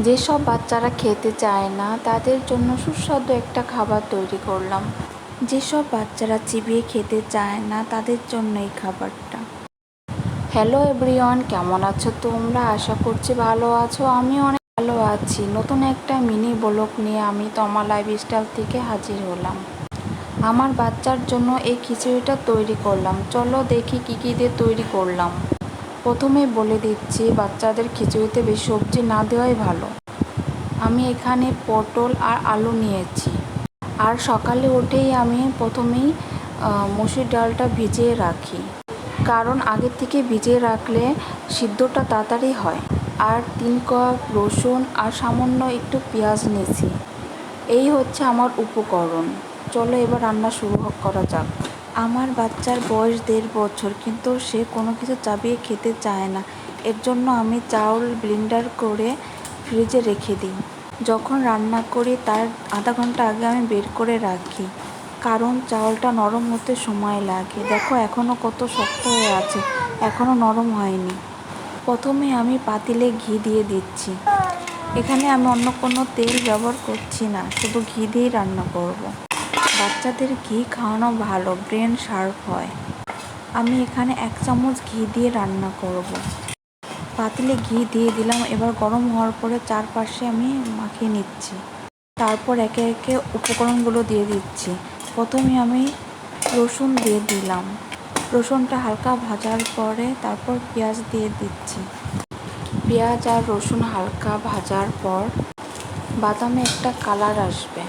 যেসব বাচ্চারা খেতে চায় না তাদের জন্য সুস্বাদু একটা খাবার তৈরি করলাম। যেসব বাচ্চারা চিবিয়ে খেতে চায় না তাদের জন্য এই খাবারটা। হ্যালো এভরিওয়ান, কেমন আছো তোমরা? আশা করছি ভালো আছো। আমি অনেক ভালো আছি। নতুন একটা মিনি ব্লগ নিয়ে আমি তোমার লাইফস্টাইল থেকে হাজির হলাম। আমার বাচ্চার জন্য এই খিচুড়িটা তৈরি করলাম। চলো দেখি কী কী দিয়ে তৈরি করলাম। প্রথমেই বলে দিচ্ছি, বাচ্চাদের খিচুড়িতে বেশি সবজি না দেওয়াই ভালো। আমি এখানে পটল আর আলু নিয়েছি। আর সকালে উঠেই আমি প্রথমেই মসুর ডালটা ভিজিয়ে রাখি, কারণ আগের থেকে ভিজিয়ে রাখলে সিদ্ধটা তাড়াতাড়ি হয়। আর 3 কাপ রসুন আর সামান্য একটু পেঁয়াজ নিয়েছি। এই হচ্ছে আমার উপকরণ। চলো এবার রান্না শুরু করা যাক। আমার বাচ্চার বয়স 1.5 বছর, কিন্তু সে কোনো কিছু চাবিয়ে খেতে চায় না। এর জন্য আমি চাউল ব্লেন্ডার করে ফ্রিজে রেখে দিই। যখন রান্না করি তার আধা ঘন্টা আগে আমি বের করে রাখি, কারণ চাউলটা নরম হতে সময় লাগে। দেখো এখনও কত শক্ত হয়ে আছে, এখনও নরম হয়নি। প্রথমে আমি পাতিলে ঘি দিয়ে দিচ্ছি। এখানে আমি অন্য কোনো তেল ব্যবহার করছি না, শুধু ঘি দিয়েই রান্না করব। বাচ্চাদের ঘি খাওয়ানো ভালো, ব্রেন শার্প হয়। আমি এখানে 1 চামচ ঘি দিয়ে রান্না করব। পাতিলে ঘি দিয়ে দিলাম। এবার গরম হওয়ার পরে চারপাশে আমি মাখিয়ে নিচ্ছি। তারপর একে একে উপকরণগুলো দিয়ে দিচ্ছি। প্রথমে আমি রসুন দিয়ে দিলাম। রসুনটা হালকা ভাজার পরে তারপর পেঁয়াজ দিয়ে দিচ্ছি। পেঁয়াজ আর রসুন হালকা ভাজার পর বাদামি একটা কালার আসবে।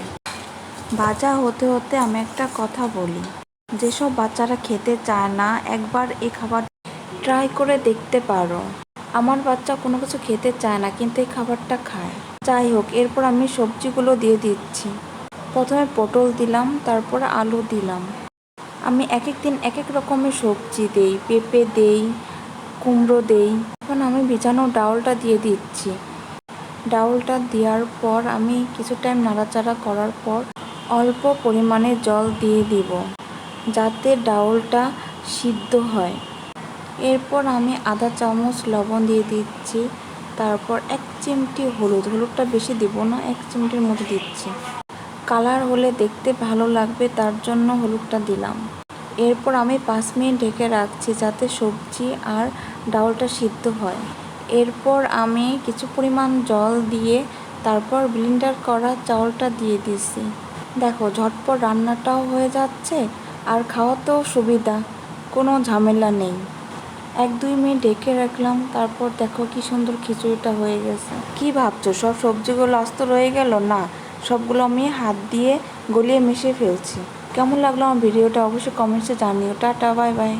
ভাজা হতে হতে আমি একটা কথা বলি, যেসব বাচ্চারা খেতে চায় না একবার এই খাবার ট্রাই করে দেখতে পারো। আমার বাচ্চা কোনো কিছু খেতে চায় না, কিন্তু এই খাবারটা খায়। যাই হোক, এরপর আমি সবজিগুলো দিয়ে দিচ্ছি। প্রথমে পটল দিলাম, তারপর আলু দিলাম। আমি এক এক দিন এক এক রকমের সবজি দেই, পেঁপে দেই, কুমড়ো দেই। এখন আমি ভিজানো ডাউলটা দিয়ে দিচ্ছি। ডাউলটা দেওয়ার পর আমি কিছু টাইম নাড়াচাড়া করার পর অল্প পরিমাণে জল দিয়ে দিব, যাতে ডাউলটা সিদ্ধ হয়। এরপর আমি আধা চামচ লবণ দিয়ে দিচ্ছি। তারপর 1 চিমটি হলুদটা বেশি দিব না, 1 চিমটির মতো দিচ্ছি। কালার হলে দেখতে ভালো লাগবে, তার জন্য হলুদটা দিলাম। এরপর আমি 5 মিনিট ঢেকে রাখছি, যাতে সবজি আর ডাউলটা সিদ্ধ হয়। এরপর আমি কিছু পরিমাণ জল দিয়ে তারপর ব্লেন্ডার করা চাউলটা দিয়ে দিয়েছি। দেখো ঝটপট রান্নাটাও হয়ে যাচ্ছে আর খাওয়াতেও সুবিধা, কোনো ঝামেলা নেই। 1-2 মিনিট ঢেকে রাখলাম, তারপর দেখো কি সুন্দর খিচুড়িটা হয়ে গেছে। কি ভাবছো সব সবজিগুলো আস্ত রয়ে গেল? না, সবগুলো আমি হাত দিয়ে গলিয়ে মিশিয়ে ফেলছি। কেমন লাগলো আমার ভিডিওটা অবশ্যই কমেন্টসে জানিও। Tata, bye bye.